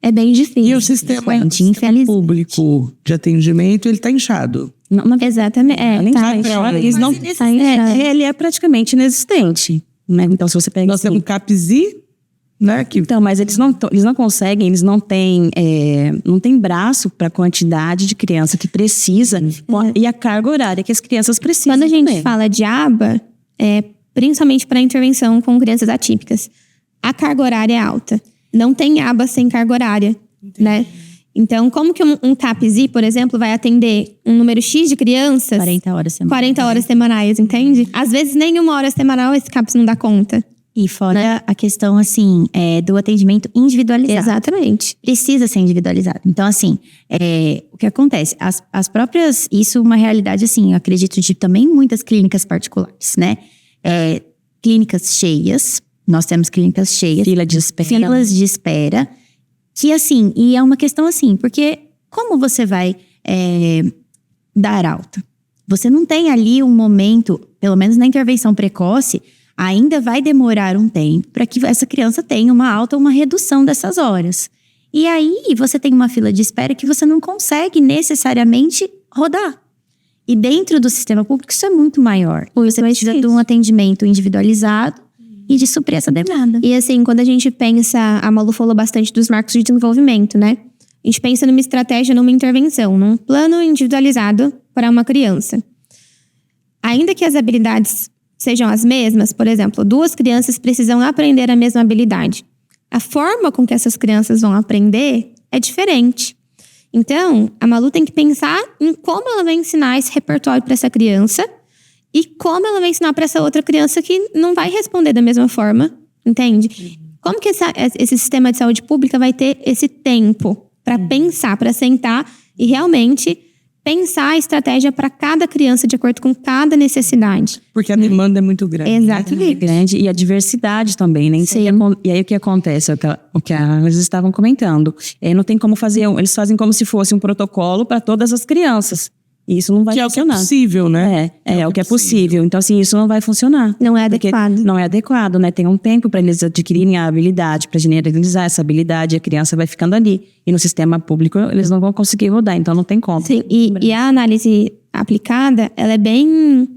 Speaker 3: É bem difícil.
Speaker 1: E o sistema público de atendimento, ele tá inchado.
Speaker 3: Exatamente.
Speaker 4: Ele é praticamente inexistente, né? Então, se você pega...
Speaker 1: Nós temos CAPSI, né?
Speaker 4: Então, mas eles não conseguem, eles não têm braço para a quantidade de criança que precisa e a carga horária que as crianças precisam.
Speaker 3: Quando a gente fala de aba, principalmente para intervenção com crianças atípicas, a carga horária é alta. Não tem aba sem carga horária, né? Então, como que um CAPSI, por exemplo, vai atender um número X de crianças?
Speaker 2: 40 horas semanais.
Speaker 3: 40 horas semanais, entende? Às vezes, nenhuma hora semanal esse CAPS não dá conta.
Speaker 2: E fora a questão, assim, do atendimento individualizado.
Speaker 3: Exatamente.
Speaker 2: Precisa ser individualizado. Então, assim, o que acontece? As próprias... Isso é uma realidade, assim, eu acredito, de também muitas clínicas particulares, né? Clínicas cheias. Nós temos clínicas cheias. Filas de espera. Que, assim, e é uma questão assim, porque como você vai dar alta? Você não tem ali um momento, pelo menos na intervenção precoce, ainda vai demorar um tempo para que essa criança tenha uma alta ou uma redução dessas horas. E aí, você tem uma fila de espera que você não consegue necessariamente rodar. E dentro do sistema público, isso é muito maior. Você precisa de um atendimento individualizado e de suprir essa demanda.
Speaker 3: E assim, quando a gente pensa, a Malu falou bastante dos marcos de desenvolvimento, né? A gente pensa numa estratégia, numa intervenção, num plano individualizado para uma criança. Ainda que as habilidades sejam as mesmas, por exemplo, 2 crianças precisam aprender a mesma habilidade. A forma com que essas crianças vão aprender é diferente. Então, a Malu tem que pensar em como ela vai ensinar esse repertório para essa criança E como ela vai ensinar para essa outra criança que não vai responder da mesma forma, entende? Como que esse sistema de saúde pública vai ter esse tempo para pensar, para sentar e realmente pensar a estratégia para cada criança de acordo com cada necessidade?
Speaker 1: Porque a demanda é muito grande.
Speaker 3: Exatamente.
Speaker 4: É grande e a diversidade também, né?
Speaker 3: Sim.
Speaker 4: E aí o que acontece? O que eles estavam comentando. Não tem como fazer, eles fazem como se fosse um protocolo para todas as crianças. E isso não vai
Speaker 1: Que é o que é
Speaker 4: funcionar.
Speaker 1: possível, né?
Speaker 4: É o que é possível. Então, assim, isso não vai funcionar.
Speaker 3: Não é
Speaker 4: Porque
Speaker 3: adequado.
Speaker 4: não é adequado, né? Tem um tempo para eles adquirirem a habilidade, para generalizar essa habilidade, e a criança vai ficando ali. E no sistema público, eles não vão conseguir rodar, então não tem como.
Speaker 3: Sim, e a análise aplicada, ela é bem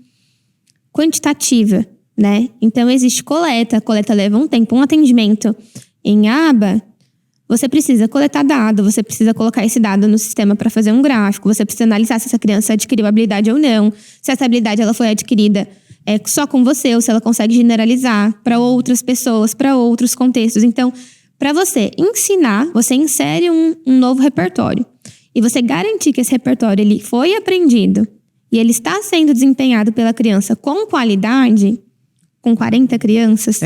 Speaker 3: quantitativa, né? Então, existe coleta. A coleta leva um tempo. Um atendimento em aba, você precisa coletar dado, você precisa colocar esse dado no sistema para fazer um gráfico, você precisa analisar se essa criança adquiriu habilidade ou não, se essa habilidade ela foi adquirida só com você ou se ela consegue generalizar para outras pessoas, para outros contextos. Então, para você ensinar, você insere um novo repertório. E você garantir que esse repertório ele foi aprendido e ele está sendo desempenhado pela criança com qualidade, com 40 crianças,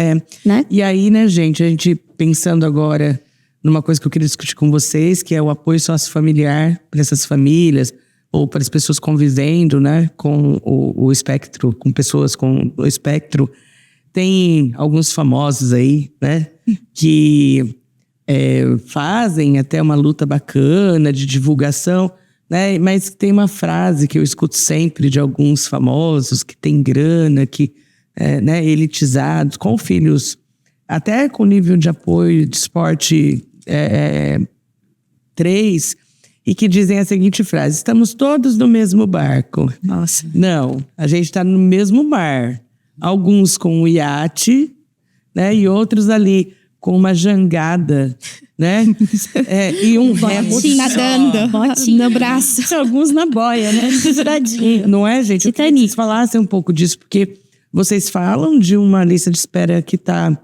Speaker 3: né?
Speaker 1: E aí, né, gente, a gente pensando agora numa coisa que eu queria discutir com vocês, que é o apoio sociofamiliar para essas famílias, ou para as pessoas convivendo, né, com o espectro, com pessoas com o espectro. Tem alguns famosos aí, né, que fazem até uma luta bacana de divulgação, né, mas tem uma frase que eu escuto sempre de alguns famosos que tem grana, que né, elitizados, com filhos, até com nível de apoio de esporte 3, e que dizem a seguinte frase: estamos todos no mesmo barco.
Speaker 4: Nossa.
Speaker 1: Não, a gente está no mesmo mar. Alguns com um iate, né? E outros ali com uma jangada, né? E um remo
Speaker 3: Nadando no braço.
Speaker 4: Alguns na boia, né? Seguradinho.
Speaker 1: Não é, gente? Eu queria que vocês falassem um pouco disso, porque vocês falam de uma lista de espera que está,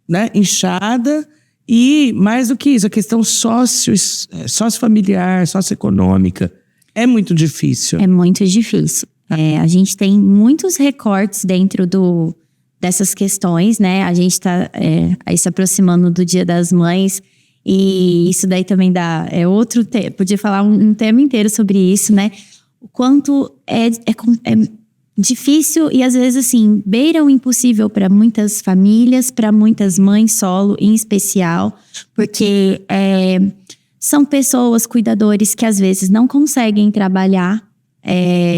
Speaker 1: né, inchada. E, mais do que isso, a questão sociofamiliar, socioeconômica, é muito difícil.
Speaker 2: É muito difícil. A gente tem muitos recortes dentro dessas questões, né? A gente está aí se aproximando do Dia das Mães e isso daí também dá outro tema. Podia falar um tema inteiro sobre isso, né? O quanto é difícil e às vezes assim beira o impossível para muitas famílias, para muitas mães solo em especial, porque são pessoas, cuidadores que às vezes não conseguem trabalhar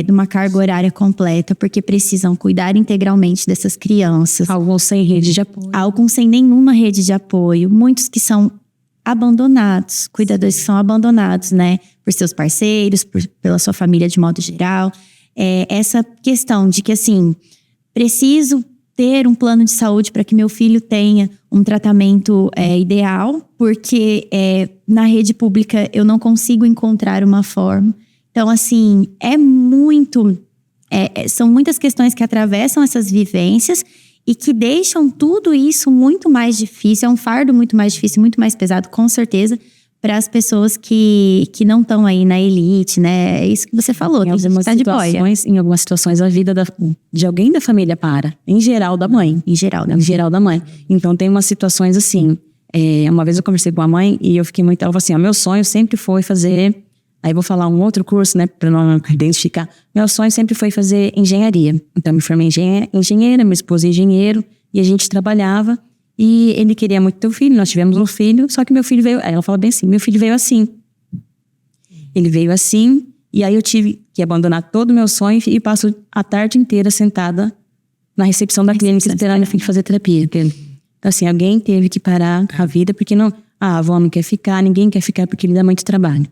Speaker 2: numa carga horária completa porque precisam cuidar integralmente dessas crianças.
Speaker 4: Alguns sem rede de apoio.
Speaker 2: Alguns sem nenhuma rede de apoio, muitos que são abandonados, cuidadores que são abandonados, né, por seus parceiros, pela sua família de modo geral. Essa questão de que, assim, preciso ter um plano de saúde para que meu filho tenha um tratamento ideal, porque na rede pública eu não consigo encontrar uma forma. Então, assim, são muitas questões que atravessam essas vivências e que deixam tudo isso muito mais difícil, é um fardo muito mais difícil, muito mais pesado, com certeza, para as pessoas que não estão aí na elite, né? É isso que você falou, tem gente que tá de boia.
Speaker 4: Em algumas situações, a vida de alguém da família para. Em geral, da mãe. Em geral da mãe. Então, tem umas situações assim. Uma vez eu conversei com a mãe e eu fiquei muito... Ela falou assim, meu sonho sempre foi fazer... Aí vou falar um outro curso, né? Para não identificar. Meu sonho sempre foi fazer engenharia. Então, me formei engenheira, meu esposo é engenheiro. E a gente trabalhava... E ele queria muito ter um filho, nós tivemos um filho, só que meu filho veio... Aí ela fala bem assim, meu filho veio assim. Ele veio assim, e aí eu tive que abandonar todo o meu sonho e passo a tarde inteira sentada na recepção da clínica esperando meu filho fazer terapia. Então assim, alguém teve que parar a vida, porque não... a avó não quer ficar, ninguém quer ficar porque ele dá muito trabalho.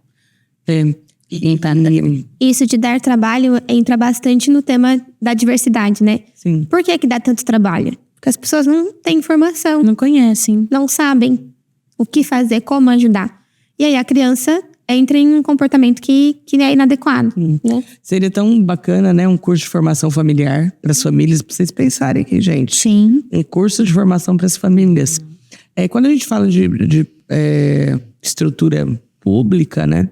Speaker 3: Isso de dar trabalho entra bastante no tema da diversidade, né?
Speaker 1: Sim.
Speaker 3: Por que dá tanto trabalho? Porque as pessoas não têm informação.
Speaker 4: Não conhecem.
Speaker 3: Não sabem o que fazer, como ajudar. E aí a criança entra em um comportamento que é inadequado. Né?
Speaker 1: Seria tão bacana, né? Um curso de formação familiar para as famílias, para vocês pensarem aqui, gente.
Speaker 2: Sim.
Speaker 1: Um curso de formação para as famílias. Quando a gente fala de estrutura pública, né?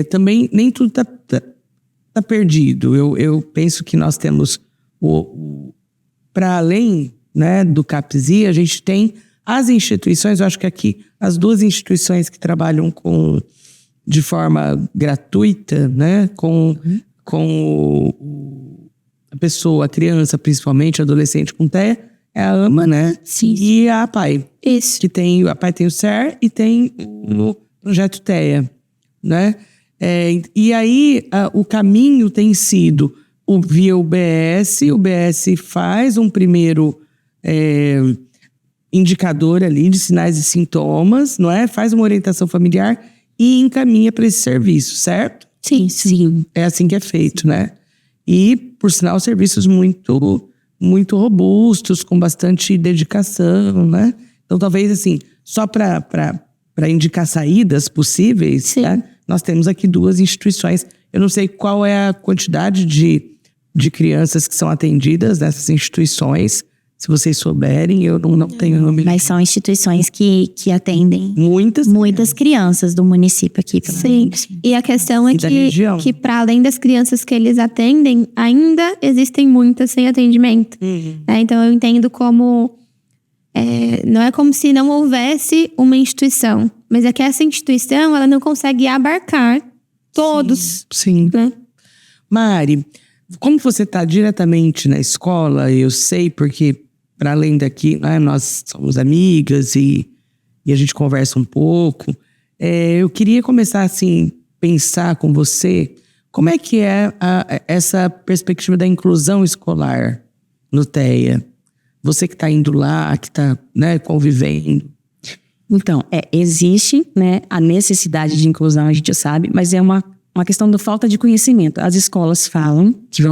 Speaker 1: Também nem tudo tá perdido. Eu penso que nós temos para além, né, do CAPSI, a gente tem as instituições, eu acho que aqui as 2 instituições que trabalham de forma gratuita, né, com a pessoa, a criança, principalmente, adolescente com TEA, é a AMA, né?
Speaker 2: Sim.
Speaker 1: E a APAE.
Speaker 3: Isso.
Speaker 1: Que a APAE tem o SER e tem o projeto TEA, né? E aí, o caminho tem sido via o BS faz um primeiro indicador ali de sinais e sintomas, não é? Faz uma orientação familiar e encaminha para esse serviço, certo?
Speaker 2: Sim.
Speaker 1: É assim que é feito, né? E, por sinal, serviços muito, muito robustos, com bastante dedicação, né? Então, talvez, assim, só para indicar saídas possíveis, né? Nós temos aqui 2 instituições. Eu não sei qual é a quantidade de crianças que são atendidas nessas instituições. Se vocês souberem, eu não tenho nome.
Speaker 2: Mas são instituições que atendem
Speaker 1: muitas
Speaker 2: crianças do município aqui.
Speaker 3: Sim. E a questão é que para além das crianças que eles atendem, ainda existem muitas sem atendimento. Então eu entendo como... não é como se não houvesse uma instituição, mas é que essa instituição ela não consegue abarcar todos.
Speaker 1: Sim.
Speaker 3: Né?
Speaker 1: Mari, como você está diretamente na escola, eu sei porque, para além daqui, né, nós somos amigas e a gente conversa um pouco. Eu queria começar, assim, pensar com você como é que é essa perspectiva da inclusão escolar no TEA. Você que está indo lá, que está, né, convivendo.
Speaker 4: Então, existe, né, a necessidade de inclusão, a gente sabe, mas é uma questão da falta de conhecimento. As escolas falam que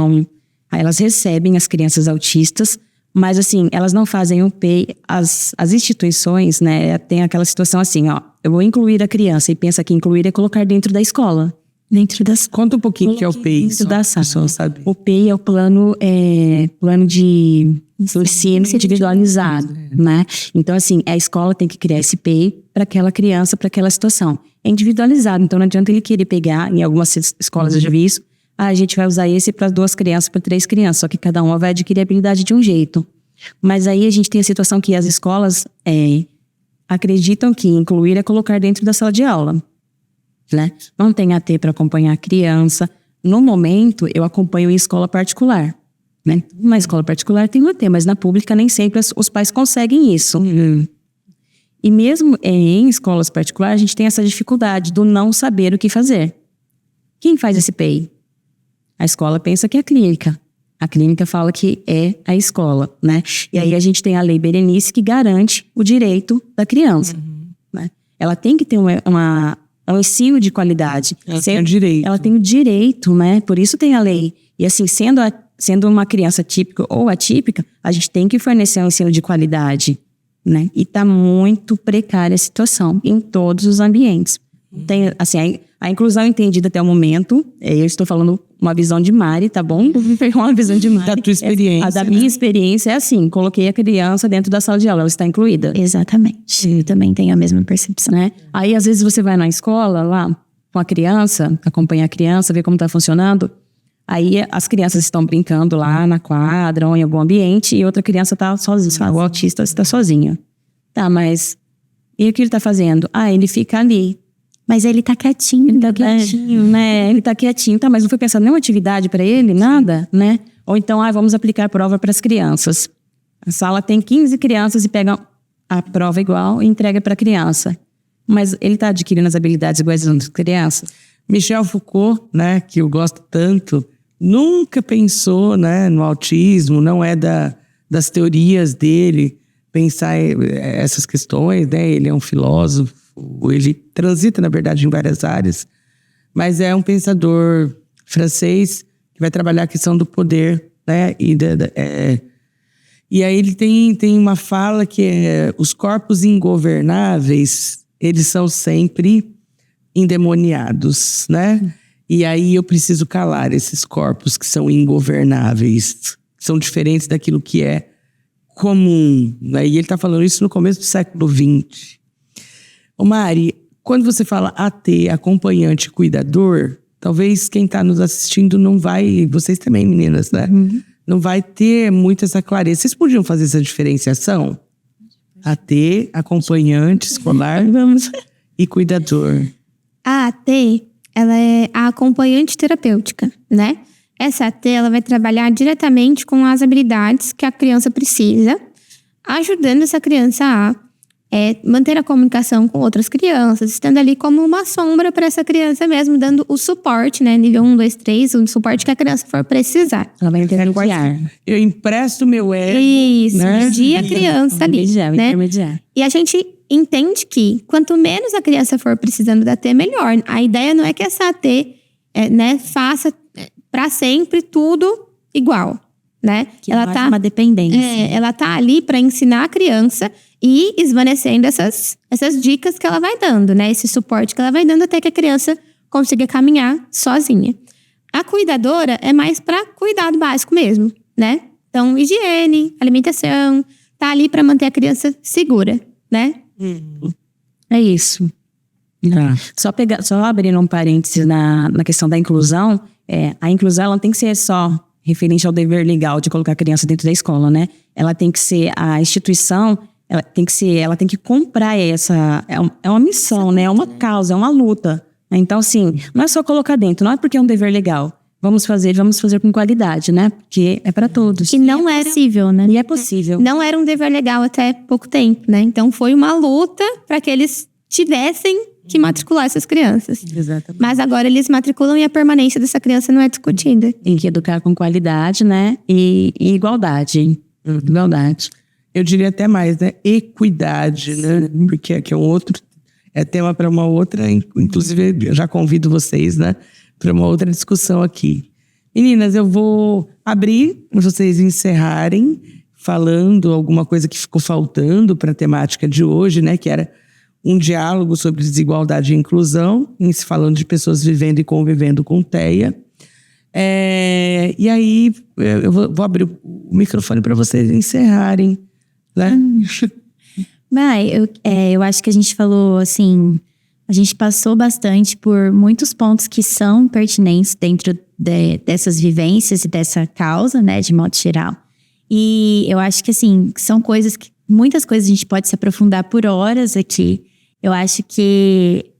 Speaker 4: elas recebem as crianças autistas, mas assim, elas não fazem o PEI. As instituições, né, tem aquela situação assim, ó, eu vou incluir a criança e pensa que incluir é colocar dentro da escola.
Speaker 1: Conta um pouquinho o que é o PEI.
Speaker 4: Sabe? O PEI é o plano de ensino individualizado, né? Então, assim, a escola tem que criar esse PEI para aquela criança, para aquela situação. É individualizado, então não adianta ele querer pegar, em algumas escolas eu já vi isso, a gente vai usar esse para 2 crianças, para 3 crianças, só que cada uma vai adquirir a habilidade de um jeito. Mas aí a gente tem a situação que as escolas acreditam que incluir é colocar dentro da sala de aula. Né? Não tem AT para acompanhar a criança. No momento, eu acompanho em escola particular. Né? Na escola particular tem o AT, mas na pública nem sempre os pais conseguem isso. E mesmo em escolas particulares, a gente tem essa dificuldade do não saber o que fazer. Quem faz esse PEI? A escola pensa que é a clínica. A clínica fala que é a escola, né? E aí a gente tem a Lei Berenice que garante o direito da criança. Né? Ela tem que ter um ensino de qualidade.
Speaker 1: Ela tem o direito.
Speaker 4: Ela tem o direito, né? Por isso tem a lei. E assim, sendo uma criança típica ou atípica, a gente tem que fornecer um ensino de qualidade, né? E tá muito precária a situação em todos os ambientes. Tem, assim, a inclusão entendida até o momento, eu estou falando uma visão de Mari, tá bom? Uma visão de Mari.
Speaker 1: Da tua experiência.
Speaker 4: A da minha experiência é assim, coloquei a criança dentro da sala de aula, ela está incluída.
Speaker 2: Exatamente. Eu também tenho a mesma percepção.
Speaker 4: Né? Aí, às vezes, você vai na escola, lá, com a criança, acompanha a criança, vê como está funcionando. Aí, as crianças estão brincando lá na quadra ou em algum ambiente e outra criança está sozinha. O autista está sozinho. Tá, mas e o que ele está fazendo? Ele fica ali.
Speaker 2: Mas ele tá quietinho.
Speaker 4: Ele tá quietinho, né? Ele tá quietinho, tá? Mas não foi pensado nenhuma atividade para ele, nada, né? Ou então, vamos aplicar prova para as crianças. A sala tem 15 crianças e pega a prova igual e entrega para a criança. Mas ele tá adquirindo as habilidades iguais às crianças.
Speaker 1: Michel Foucault, né, que eu gosto tanto, nunca pensou, né, no autismo, não é das teorias dele pensar essas questões, né? Ele é um filósofo, ele transita, na verdade, em várias áreas, mas é um pensador francês que vai trabalhar a questão do poder, né? E aí ele tem uma fala que é: os corpos ingovernáveis, eles são sempre endemoniados, né? E aí eu preciso calar esses corpos que são ingovernáveis, que são diferentes daquilo que é comum, né? E ele está falando isso no começo do século XX. Ô Mari, quando você fala AT, acompanhante cuidador, talvez quem está nos assistindo não vai, vocês também meninas, né? não vai ter muito essa clareza. Vocês podiam fazer essa diferenciação? AT, acompanhante escolar e cuidador.
Speaker 3: A AT, ela é a acompanhante terapêutica, né? Essa AT, ela vai trabalhar diretamente com as habilidades que a criança precisa, ajudando essa criança a manter a comunicação com outras crianças, estando ali como uma sombra para essa criança mesmo, dando o suporte, né? Nível 1, 2, 3, o suporte que a criança for precisar.
Speaker 4: Ela vai intermediar.
Speaker 1: Eu empresto meu ego.
Speaker 3: Isso,
Speaker 1: né?
Speaker 3: medir a criança ali, né?
Speaker 4: Intermediar.
Speaker 3: E a gente entende que quanto menos a criança for precisando da AT, melhor. A ideia não é que essa AT faça para sempre tudo igual, né?
Speaker 4: Que ela tá uma dependência.
Speaker 3: Ela tá ali para ensinar a criança e esvanecendo essas dicas que ela vai dando, né? Esse suporte que ela vai dando até que a criança consiga caminhar sozinha. A cuidadora é mais para cuidado básico mesmo, né? Então, higiene, alimentação, tá ali para manter a criança segura, né?
Speaker 4: É isso. Só abrindo um parênteses na questão da inclusão, a inclusão ela não tem que ser só referente ao dever legal de colocar a criança dentro da escola, né? Ela tem que ser a instituição, ela tem que comprar essa... É uma missão, né? É uma causa, é uma luta. Então, assim, não é só colocar dentro, não é porque é um dever legal. Vamos fazer com qualidade, né? Porque é para todos.
Speaker 3: Que não era
Speaker 4: possível, né? E é possível.
Speaker 3: Não era um dever legal até pouco tempo, né? Então foi uma luta para que eles tivessem que matricular essas crianças.
Speaker 4: Exatamente.
Speaker 3: Mas agora eles matriculam e a permanência dessa criança não é discutida.
Speaker 4: Tem que educar com qualidade, né? E igualdade. Igualdade.
Speaker 1: Eu diria até mais, né? Equidade, né? Porque aqui é um outro... É tema para uma outra... Inclusive, eu já convido vocês, né? Para uma outra discussão aqui. Meninas, eu vou abrir para vocês encerrarem falando alguma coisa que ficou faltando para a temática de hoje, né? Que era um diálogo sobre desigualdade e inclusão, falando de pessoas vivendo e convivendo com TEA. E aí, eu vou abrir o microfone para vocês encerrarem, né?
Speaker 2: Eu acho que a gente falou, assim... A gente passou bastante por muitos pontos que são pertinentes dentro dessas vivências e dessa causa, né, de modo geral. E eu acho que, assim, são muitas coisas a gente pode se aprofundar por horas aqui. Eu acho que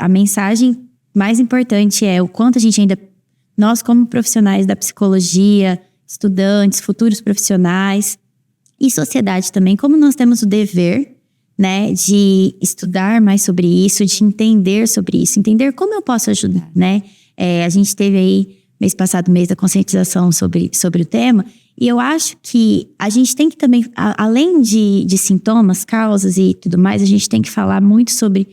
Speaker 2: a mensagem mais importante é o quanto a gente ainda, nós como profissionais da psicologia, estudantes, futuros profissionais e sociedade também, como nós temos o dever, né, de estudar mais sobre isso, de entender sobre isso, entender como eu posso ajudar, né? A gente teve aí, mês passado, mês da conscientização sobre o tema, e eu acho que a gente tem que também, além de sintomas, causas e tudo mais, a gente tem que falar muito sobre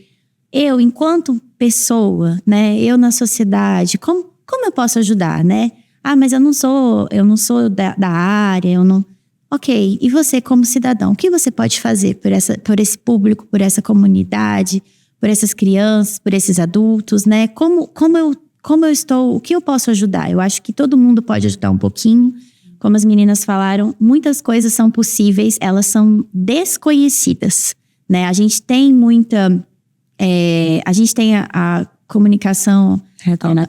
Speaker 2: eu, enquanto pessoa, né? Eu na sociedade, como eu posso ajudar, né? Mas eu não sou da área, eu não... Ok, e você como cidadão, o que você pode fazer por esse público, por essa comunidade, por essas crianças, por esses adultos, né? Como eu estou, o que eu posso ajudar? Eu acho que todo mundo pode ajudar um pouquinho. Como as meninas falaram, muitas coisas são possíveis, elas são desconhecidas, né? A gente tem a gente tem a comunicação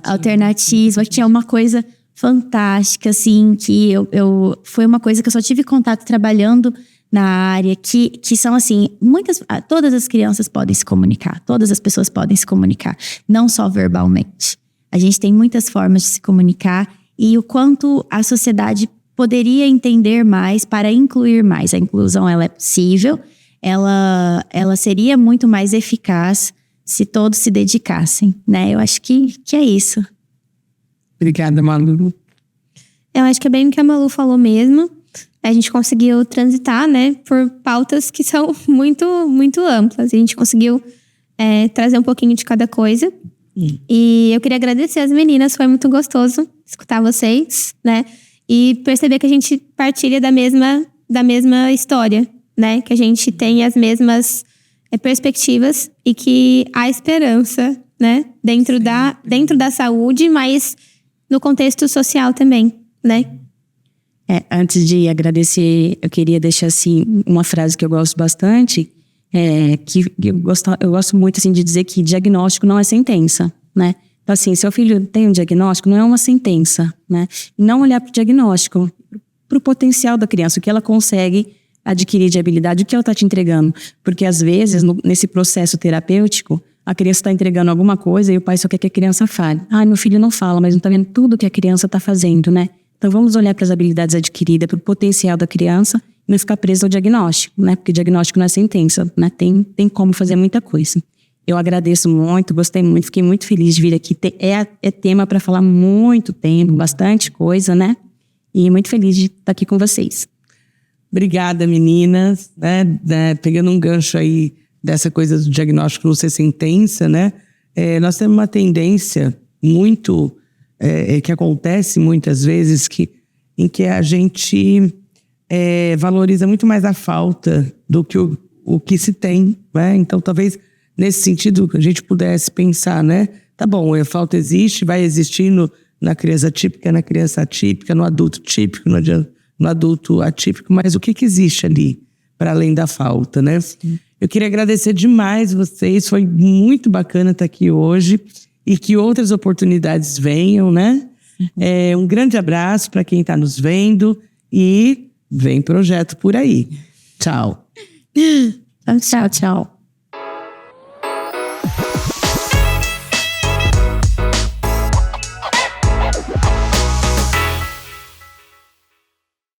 Speaker 2: alternativa, que é uma coisa fantástica, assim, que foi uma coisa que eu só tive contato trabalhando na área, que são, assim, todas as crianças podem se comunicar, todas as pessoas podem se comunicar, não só verbalmente. A gente tem muitas formas de se comunicar e o quanto a sociedade poderia entender mais para incluir mais. A inclusão, ela é possível, ela seria muito mais eficaz se todos se dedicassem, né? Eu acho que é isso.
Speaker 1: Obrigada, Malu.
Speaker 3: Eu acho que é bem o que a Malu falou mesmo. A gente conseguiu transitar, né, por pautas que são muito, muito amplas. A gente conseguiu trazer um pouquinho de cada coisa. E eu queria agradecer as meninas, foi muito gostoso escutar vocês, né? E perceber que a gente partilha da mesma história, né? Que a gente tem as mesmas perspectivas e que há esperança, né? Dentro da saúde, mas no contexto social também, né?
Speaker 4: Antes de agradecer, eu queria deixar assim uma frase que eu gosto bastante, que eu gosto muito assim de dizer que diagnóstico não é sentença, né? Então assim, seu filho tem um diagnóstico, não é uma sentença, né? E não olhar para o diagnóstico, para o potencial da criança, o que ela consegue adquirir de habilidade, o que ela está te entregando. Porque às vezes, nesse processo terapêutico, a criança está entregando alguma coisa e o pai só quer que a criança fale. Meu filho não fala, mas não está vendo tudo que a criança está fazendo, né? Então vamos olhar para as habilidades adquiridas, para o potencial da criança e não ficar preso ao diagnóstico, né? Porque diagnóstico não é sentença, né? Tem como fazer muita coisa. Eu agradeço muito, gostei muito, fiquei muito feliz de vir aqui. É tema para falar muito tempo, bastante coisa, né? E muito feliz de estar aqui com vocês.
Speaker 1: Obrigada, meninas. Pegando um gancho aí dessa coisa do diagnóstico não ser sentença, né? Nós temos uma tendência muito, que acontece muitas vezes, em que a gente valoriza muito mais a falta do que o que se tem, né? Então, talvez, nesse sentido, a gente pudesse pensar, né? Tá bom, a falta existe, vai existir na criança típica, na criança atípica, no adulto típico, no adulto atípico, mas o que existe ali, para além da falta, né? Sim. Eu queria agradecer demais vocês, foi muito bacana estar aqui hoje e que outras oportunidades venham, né? Um grande abraço para quem está nos vendo e vem projeto por aí. Tchau.
Speaker 2: Tchau, tchau.